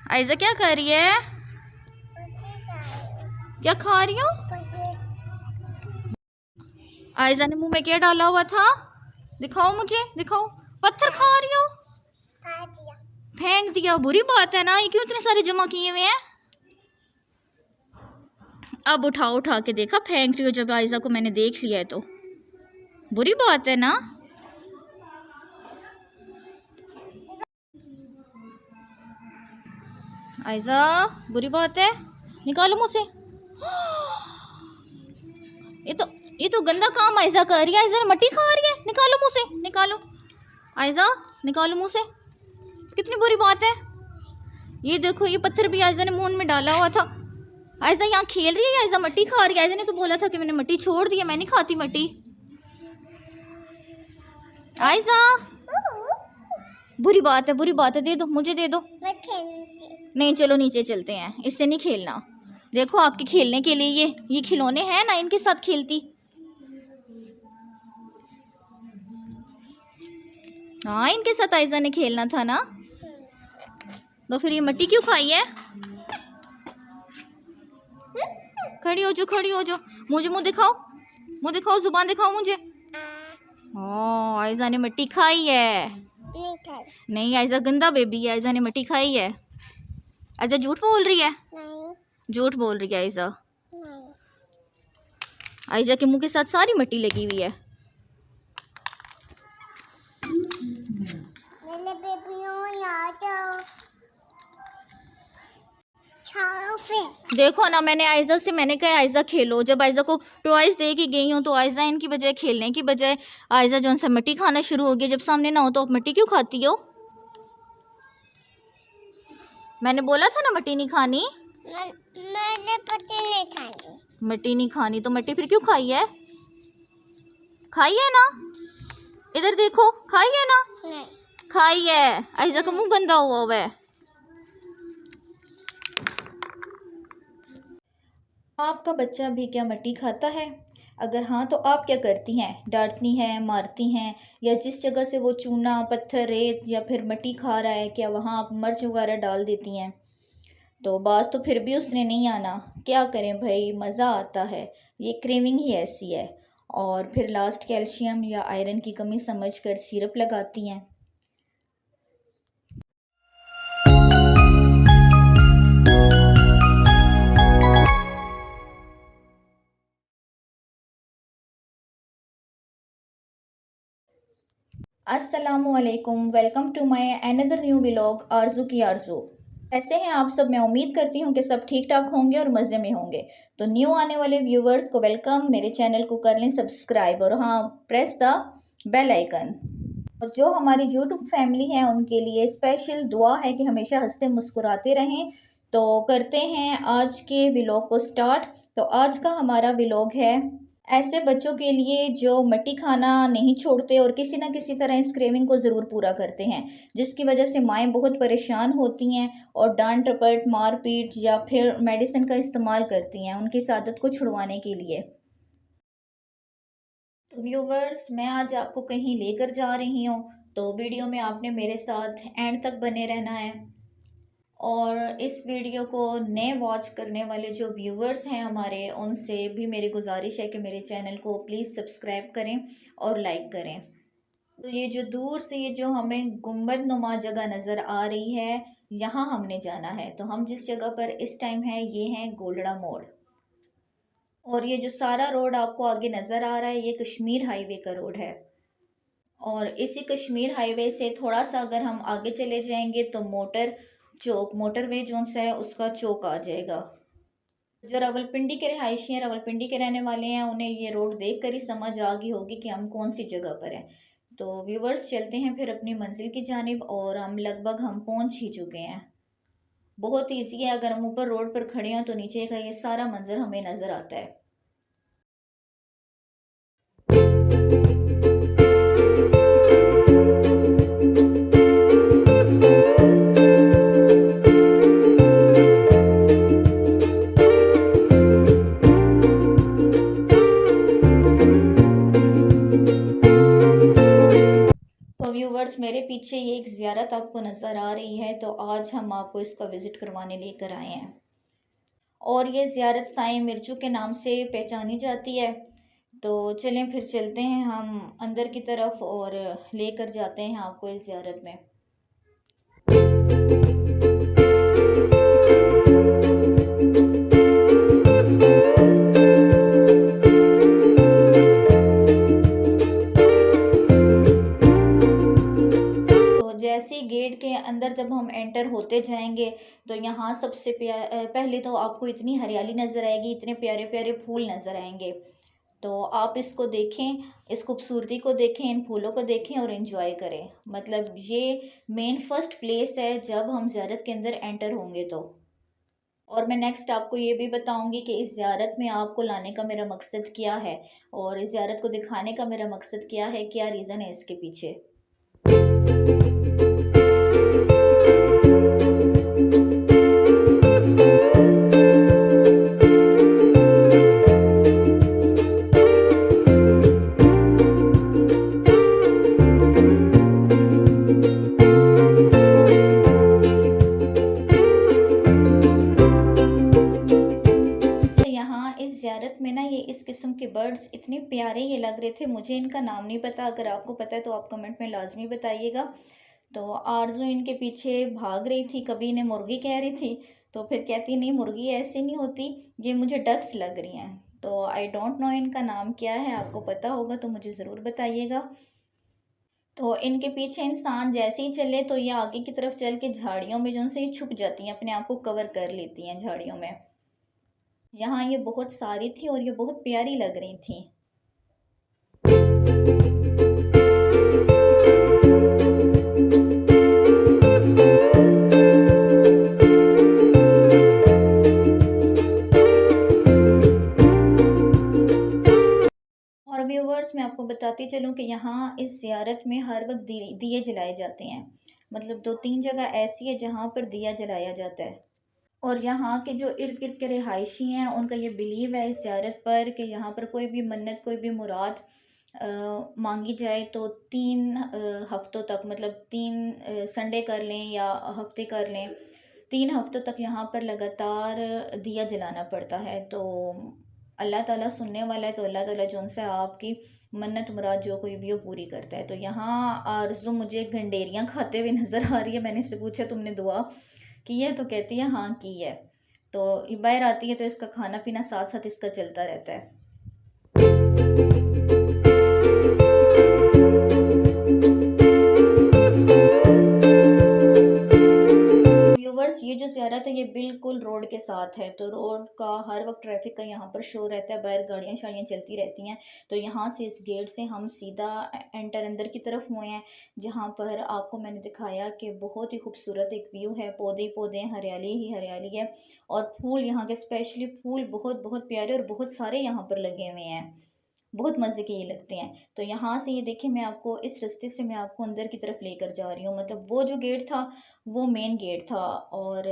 आयजा क्या कर रही है? क्या खा रही हो? आयजा ने मुंह में क्या डाला हुआ था? दिखाओ मुझे, दिखाओ। पत्थर खा रही हो? फेंक दिया, बुरी बात है ना। ये क्यों इतने सारे जमा किए हुए हैं? अब उठा के देखा, फेंक रही हो जब आयजा को मैंने देख लिया है तो बुरी बात है ना। आयजा बुरी बात है, निकालो मुंह से। ये तो गंदा काम आयजा कर रही है। आयजा मट्टी खा रही है, निकालो मुंह से, निकालो। आयजा निकालो मुंह से, कितनी बुरी बात है। ये देखो, ये पत्थर भी आयजा ने मुंह में डाला हुआ था। आयजा यहाँ खेल रही है, आयजा मट्टी खा रही है। आयजा ने तो बोला था कि मैंने मट्टी छोड़ दी है, मैं नहीं खाती मट्टी। आयजा बुरी बात है, दे दो, मुझे दे दो। नहीं, चलो नीचे चलते हैं, इससे नहीं खेलना। देखो, आपके खेलने के लिए ये खिलौने हैं ना, इनके साथ खेलती। हाँ, इनके साथ आयजा ने खेलना था ना। तो फिर ये मट्टी क्यों खाई है? खड़ी हो जाओ। मुझे मुंह दिखाओ, जुबान दिखाओ मुझे। हाँ, आयजा ने मट्टी खाई है। नहीं, आयजा गंदा बेबी है, आयजा ने मट्टी खाई है। आयजा झूठ बोल रही है। झूठ बोल रही है आयजा। आयजा के मुंह के साथ सारी मट्टी लगी हुई है। देखो ना, मैंने कहा आयजा खेलो। जब आयजा को टॉयज दे के गई हूँ तो आयजा इनकी बजाय, खेलने की बजाय, आयजा जो उनसे मट्टी खाना शुरू हो गई। जब सामने ना हो तो आप मट्टी क्यों खाती हो? मैंने बोला था ना मट्टी नहीं खानी। मट्टी नहीं खानी तो मट्टी फिर क्यों खाई है? खाई है ना, इधर देखो, खाई है ना। खाई है। आयजा का मुंह गंदा हुआ है। आपका बच्चा भी क्या मट्टी खाता है? अगर हाँ तो आप क्या करती हैं? डांटती हैं, मारती हैं, या जिस जगह से वो चूना, पत्थर, रेत या फिर मट्टी खा रहा है, क्या वहाँ आप मिर्च वगैरह डाल देती हैं? तो बाज तो फिर भी उसने नहीं आना। क्या करें भाई, मज़ा आता है। ये क्रेविंग ही ऐसी है। और फिर लास्ट कैल्शियम या आयरन की कमी समझकर सिरप लगाती हैं। अस्सलामुअलैकुम, welcome to my another new vlog Arzoo की आरजू। कैसे हैं आप सब? मैं उम्मीद करती हूँ कि सब ठीक ठाक होंगे और मज़े में होंगे। तो न्यू आने वाले व्यूवर्स को वेलकम, मेरे चैनल को कर लें सब्सक्राइब और हाँ, प्रेस द बेल आइकन। और जो हमारी यूट्यूब फैमिली है उनके लिए स्पेशल दुआ है कि हमेशा हंसते मुस्कुराते रहें। तो करते हैं आज के व्लॉग को स्टार्ट। तो आज का हमारा व्लॉग है ऐसे बच्चों के लिए जो मट्टी खाना नहीं छोड़ते और किसी ना किसी तरह इस क्रेविंग को ज़रूर पूरा करते हैं, जिसकी वजह से माएँ बहुत परेशान होती हैं और डांट टपट, मारपीट या फिर मेडिसिन का इस्तेमाल करती हैं उनकी इस आदत को छुड़वाने के लिए। तो व्यूवर्स, मैं आज आपको कहीं लेकर जा रही हूँ, तो वीडियो में आपने मेरे साथ एंड तक बने रहना है। और इस वीडियो को नए वॉच करने वाले जो व्यूवर्स हैं हमारे, उनसे भी मेरी गुजारिश है कि मेरे चैनल को प्लीज़ सब्सक्राइब करें और लाइक करें। तो ये जो दूर से ये जो हमें गुंबद नुमा जगह नज़र आ रही है, यहाँ हमने जाना है। तो हम जिस जगह पर इस टाइम है, ये है गोलड़ा मोड़। और ये जो सारा रोड आपको आगे नज़र आ रहा है, ये कश्मीर हाईवे का रोड है। और इसी कश्मीर हाईवे से थोड़ा सा अगर हम आगे चले जाएंगे तो मोटरवे जो है उसका चौक आ जाएगा। जो रावलपिंडी के रिहायशी हैं, रावलपिंडी के रहने वाले हैं, उन्हें ये रोड देख कर ही समझ आ गई होगी कि हम कौन सी जगह पर हैं। तो व्यूवर्स, चलते हैं फिर अपनी मंजिल की जानिब। और हम पहुंच ही चुके हैं। बहुत ईजी है, अगर हम ऊपर रोड पर खड़े हों तो नीचे का ये सारा मंजर हमें नज़र आता है। व्यूवर्स, मेरे पीछे ये एक ज़ियारत आपको नज़र आ रही है, तो आज हम आपको इसका विज़िट करवाने लेकर आए हैं। और ये ज़ियारत साईं मिर्ज़ू के नाम से पहचानी जाती है। तो चलें फिर चलते हैं हम अंदर की तरफ और लेकर जाते हैं आपको इस ज़ियारत में। जैसे ही गेट के अंदर जब हम एंटर होते जाएंगे, तो यहाँ सबसे पहले तो आपको इतनी हरियाली नज़र आएगी, इतने प्यारे प्यारे फूल नज़र आएंगे। तो आप इसको देखें, इस खूबसूरती को देखें, इन फूलों को देखें और इन्जॉय करें। मतलब ये मेन फर्स्ट प्लेस है जब हम ज़ियारत के अंदर एंटर होंगे तो। और मैं नेक्स्ट आपको ये भी बताऊंगी कि इस ज़ियारत में आपको लाने का मेरा मकसद क्या है, और इस ज़ियारत को दिखाने का मेरा मकसद क्या है, क्या रीज़न है इसके पीछे। यहाँ इस ज़ियारत में ना ये इस किस्म के बर्ड्स इतने प्यारे ये लग रहे थे, मुझे इनका नाम नहीं पता, अगर आपको पता है तो आप कमेंट में लाजमी बताइएगा। तो आरज़ू इनके पीछे भाग रही थी, कभी इन्हें मुर्गी कह रही थी, तो फिर कहती नहीं मुर्गी ऐसी नहीं होती, ये मुझे डक्स लग रही हैं। तो आई डोंट नो इनका नाम क्या है, आपको पता होगा तो मुझे ज़रूर बताइएगा। तो इनके पीछे इंसान जैसे ही चले तो ये आगे की तरफ चल के झाड़ियों में जो उनसे ये छुप जाती हैं, अपने आप को कवर कर लेती हैं झाड़ियों में। यहाँ ये बहुत सारी थी और ये बहुत प्यारी लग रही थी। और व्यूवर्स, मैं आपको बताती चलूँ कि यहाँ इस ज़ियारत में हर वक्त दिए जलाए जाते हैं। मतलब 2-3 जगह ऐसी है जहाँ पर दिया जलाया जाता है। और यहाँ के जो इर्द गिर्द के रिहायशी हैं, उनका ये बिलीव है इस ज़ियारत पर कि यहाँ पर कोई भी मन्नत, कोई भी मुराद मांगी जाए तो 3 हफ्तों तक, मतलब 3 संडे कर लें या हफ्ते कर लें, 3 हफ्तों तक यहाँ पर लगातार दिया जलाना पड़ता है। तो अल्लाह ताला सुनने वाला है, तो अल्लाह ताला जो उनसे आपकी मन्नत मुराद जो कोई भी वो पूरी करता है। तो यहाँ आरज़ू मुझे गंडेरियाँ खाते हुए नज़र आ रही है। मैंने इससे पूछा तुमने दुआ की है, तो कहती है हाँ की है। तो ये बाहर आती है तो इसका खाना पीना साथ साथ इसका चलता रहता है। व्यूवर्स, ये जो ज़ियारत है ये बिल्कुल रोड के साथ है, तो रोड का हर वक्त ट्रैफिक का यहाँ पर शो रहता है, बाहर गाड़ियाँ शाड़ियाँ चलती रहती हैं। तो यहाँ से इस गेट से हम सीधा एंटर अंदर की तरफ हुए हैं, जहाँ पर आपको मैंने दिखाया कि बहुत ही खूबसूरत एक व्यू है, पौधे ही पौधे, हरियाली ही हरियाली है। और फूल यहाँ के स्पेशली फूल बहुत बहुत प्यारे और बहुत सारे यहाँ पर लगे हुए हैं, बहुत मज़े के ये लगते हैं। तो यहाँ से ये देखिए, मैं आपको इस रास्ते से मैं आपको अंदर की तरफ लेकर जा रही हूँ। मतलब वो जो गेट था वो मेन गेट था, और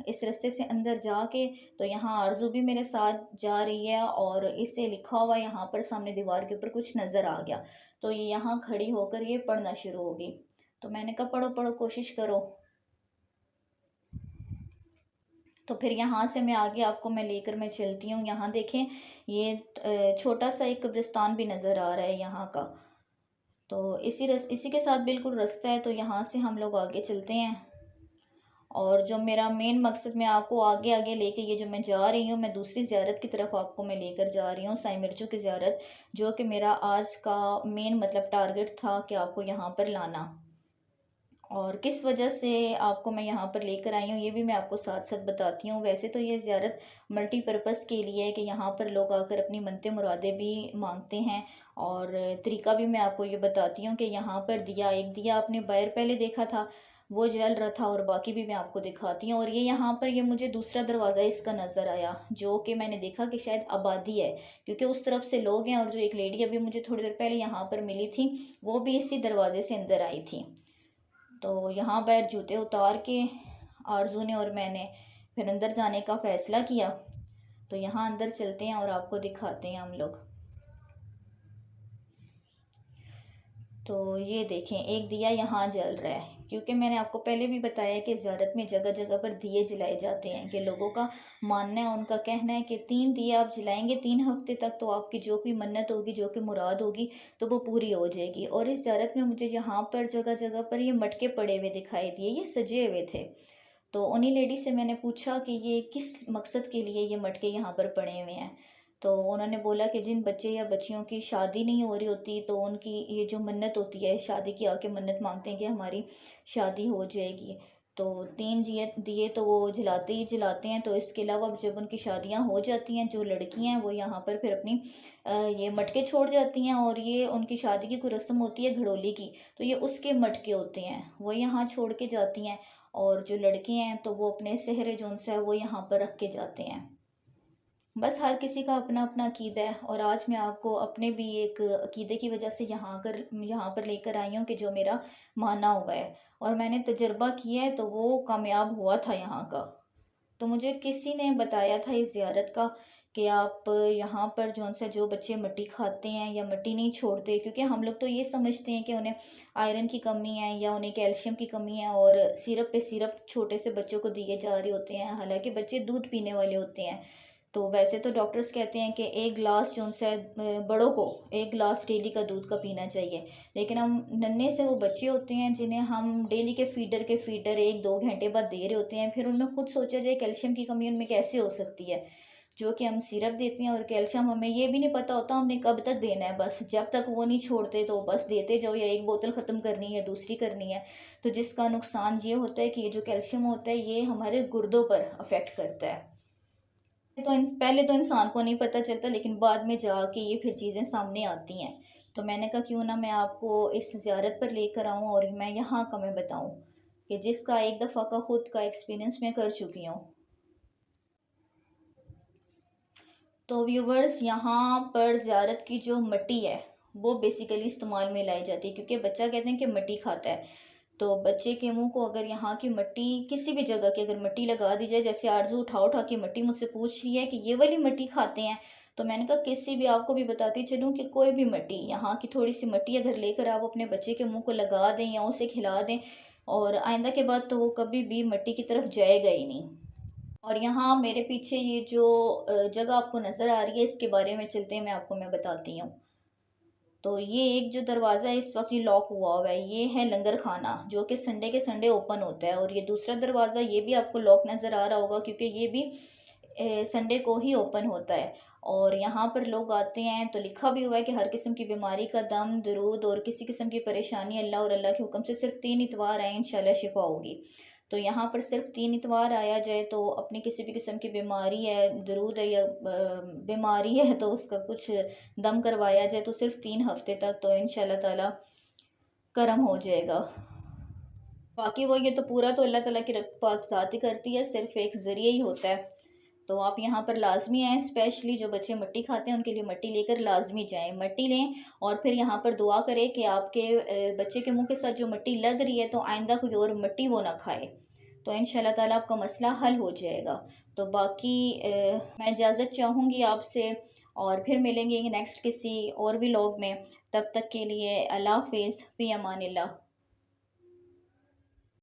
इस रास्ते से अंदर जाके तो यहाँ आरज़ू भी मेरे साथ जा रही है, और इससे लिखा हुआ यहाँ पर सामने दीवार के ऊपर कुछ नज़र आ गया। तो ये यहाँ खड़ी होकर ये पढ़ना शुरू होगी। तो मैंने कहा पढ़ो पढ़ो, कोशिश करो। तो फिर यहाँ से मैं आगे आपको मैं लेकर मैं चलती हूँ। यहाँ देखें, ये छोटा सा एक कब्रिस्तान भी नज़र आ रहा है यहाँ का। तो इसी के साथ बिल्कुल रास्ता है, तो यहाँ से हम लोग आगे चलते हैं। और जो मेरा मेन मकसद, मैं आपको आगे आगे लेके, ये जो मैं जा रही हूँ, मैं दूसरी ज़ियारत की तरफ आपको मैं लेकर जा रही हूँ, साईं मिर्ज़ू की ज़ियारत, जो कि मेरा आज का मेन मतलब टारगेट था कि आपको यहाँ पर लाना। और किस वजह से आपको मैं यहाँ पर लेकर आई हूँ ये भी मैं आपको साथ साथ बताती हूँ। वैसे तो ये ज़ियारत मल्टीपर्पज़ के लिए है कि यहाँ पर लोग आकर अपनी मनते मुरादें भी मांगते हैं। और तरीका भी मैं आपको ये बताती हूँ कि यहाँ पर एक दिया आपने बाहर पहले देखा था, वो जल रहा था, और बाकी भी मैं आपको दिखाती हूँ। और ये यहाँ पर ये मुझे दूसरा दरवाज़ा इसका नज़र आया, जो कि मैंने देखा कि शायद आबादी है, क्योंकि उस तरफ से लोग हैं। और जो एक लेडी अभी मुझे थोड़ी देर पहले यहाँ पर मिली थी, वो भी इसी दरवाजे से अंदर आई थी। तो यहाँ पैर जूते उतार के आरज़ू ने और मैंने फिर अंदर जाने का फ़ैसला किया। तो यहाँ अंदर चलते हैं और आपको दिखाते हैं हम लोग। तो ये देखें, एक दिया यहाँ जल रहा है, क्योंकि मैंने आपको पहले भी बताया कि ज़ियारत में जगह जगह पर दिए जलाए जाते हैं, कि लोगों का मानना है, उनका कहना है कि 3 दिए आप जलाएंगे 3 हफ्ते तक तो आपकी जो भी मन्नत होगी, जो कि मुराद होगी, तो वो पूरी हो जाएगी। और इस ज़ियारत में मुझे यहाँ पर जगह जगह पर ये मटके पड़े हुए दिखाई दिए, ये सजे हुए थे। तो उन्हीं लेडी से मैंने पूछा कि ये किस मकसद के लिए ये मटके यहाँ पर पड़े हुए हैं। तो उन्होंने बोला कि जिन बच्चे या बच्चियों की शादी नहीं हो रही होती, तो उनकी ये जो मन्नत होती है, शादी की आके मन्नत मांगते हैं कि हमारी शादी हो जाएगी, तो 3 दिए दिए तो वो जलाते ही जलाते हैं। तो इसके अलावा जब उनकी शादियां हो जाती हैं, जो लड़कियां हैं वो यहाँ पर फिर अपनी ये मटके छोड़ जाती हैं, और ये उनकी शादी की कोई रस्म होती है घड़ोली की, तो ये उसके मटके होते हैं, वो यहाँ छोड़ के जाती हैं। और जो लड़के हैं तो वो अपने सेहरे जोन से है वो यहाँ पर रख के जाते हैं। बस हर किसी का अपना अपना अकीदा है, और आज मैं आपको अपने भी एक अकीदे की वजह से यहाँ पर लेकर आई हूँ, कि जो मेरा माना हुआ है और मैंने तजर्बा किया है, तो वो कामयाब हुआ था यहाँ का। तो मुझे किसी ने बताया था इस ज़ियारत का, कि आप यहाँ पर जो बच्चे मिट्टी खाते हैं या मिट्टी नहीं छोड़ते, क्योंकि हम लोग तो ये समझते हैं कि उन्हें आयरन की कमी है या उन्हें कैल्शियम की कमी है, और सिरप पे सिरप छोटे से बच्चों को दिए जा रहे होते हैं, हालांकि बच्चे दूध पीने वाले होते हैं। तो वैसे तो डॉक्टर्स कहते हैं कि एक गिलास जो उनसे बड़ों को एक गिलास डेली का दूध का पीना चाहिए, लेकिन हम नन्हे से वो बच्चे होते हैं जिन्हें हम डेली के फीडर 1-2 घंटे बाद दे रहे होते हैं, फिर उनमें खुद सोचा जाए कैल्शियम की कमी उनमें कैसे हो सकती है, जो कि हम सिरप देते हैं, और कैल्शियम हमें ये भी नहीं पता होता हमने कब तक देना है, बस जब तक वो नहीं छोड़ते तो बस देते जाओ, या एक बोतल ख़त्म करनी है दूसरी करनी है। तो जिसका नुकसान ये होता है कि ये जो कैल्शियम होता है ये हमारे गुर्दों पर अफेक्ट करता है। तो पहले तो इंसान को नहीं पता चलता, लेकिन बाद में जाके ये फिर चीज़ें सामने आती हैं। तो मैंने कहा क्यों ना मैं आपको इस ज़ियारत पर लेकर आऊँ, और मैं यहाँ का मैं बताऊँ, कि जिसका एक दफ़ा का ख़ुद का एक्सपीरियंस मैं कर चुकी हूँ। तो व्यूवर्स, यहाँ पर ज़ियारत की जो मिट्टी है वो बेसिकली इस्तेमाल में लाई जाती है, क्योंकि बच्चा कहते हैं कि मिट्टी खाता है, तो बच्चे के मुंह को अगर यहाँ की मिट्टी किसी भी जगह की अगर मिट्टी लगा दी जाए, जैसे आरजू उठा उठा के मिट्टी मुझसे पूछ रही है कि ये वाली मिट्टी खाते हैं, तो मैंने कहा किसी भी, आपको भी बताती चलूँ कि कोई भी मिट्टी, यहाँ की थोड़ी सी मिट्टी अगर लेकर आप अपने बच्चे के मुंह को लगा दें या उसे खिला दें, और आइंदा के बाद तो वो कभी भी मिट्टी की तरफ जाएगा ही नहीं। और यहाँ मेरे पीछे ये जो जगह आपको नज़र आ रही है, इसके बारे में चलते हैं, मैं बताती हूँ। तो ये एक जो दरवाज़ा है इस वक्त ये लॉक हुआ है, ये है लंगर खाना, जो कि संडे के संडे ओपन होता है। और ये दूसरा दरवाज़ा ये भी आपको लॉक नज़र आ रहा होगा, क्योंकि ये भी संडे को ही ओपन होता है। और यहाँ पर लोग आते हैं, तो लिखा भी हुआ है कि हर किस्म की बीमारी का दम दरूद, और किसी किस्म की परेशानी अल्लाह और अल्लाह के हुक्म से सिर्फ 3 इतवार आए, इंशाल्लाह शिफा होगी। तो यहाँ पर सिर्फ 3 इतवार आया जाए, तो अपनी किसी भी किस्म की बीमारी है, दरूद है या बीमारी है, तो उसका कुछ दम करवाया जाए, तो सिर्फ 3 हफ्ते तक तो इंशाल्लाह ताला करम हो जाएगा। बाकी वो ये तो पूरा तो अल्लाह ताला की पाक ज़ात ही करती है, सिर्फ एक ज़रिए ही होता है। तो आप यहाँ पर लाजमी आएँ, स्पेशली जो बच्चे मिट्टी खाते हैं उनके लिए मिट्टी लेकर लाजमी जाएँ, मिट्टी लें, और फिर यहाँ पर दुआ करें कि आपके बच्चे के मुंह के साथ जो मिट्टी लग रही है, तो आइंदा कोई और मिट्टी वो ना खाए, तो इंशाल्लाह ताला आपका मसला हल हो जाएगा। तो बाकी मैं इजाज़त चाहूँगी आपसे, और फिर मिलेंगे नेक्स्ट किसी और व्लॉग में। तब तक के लिए अल्लाह हाफ़िज़, फ़ी अमानिल्लाह।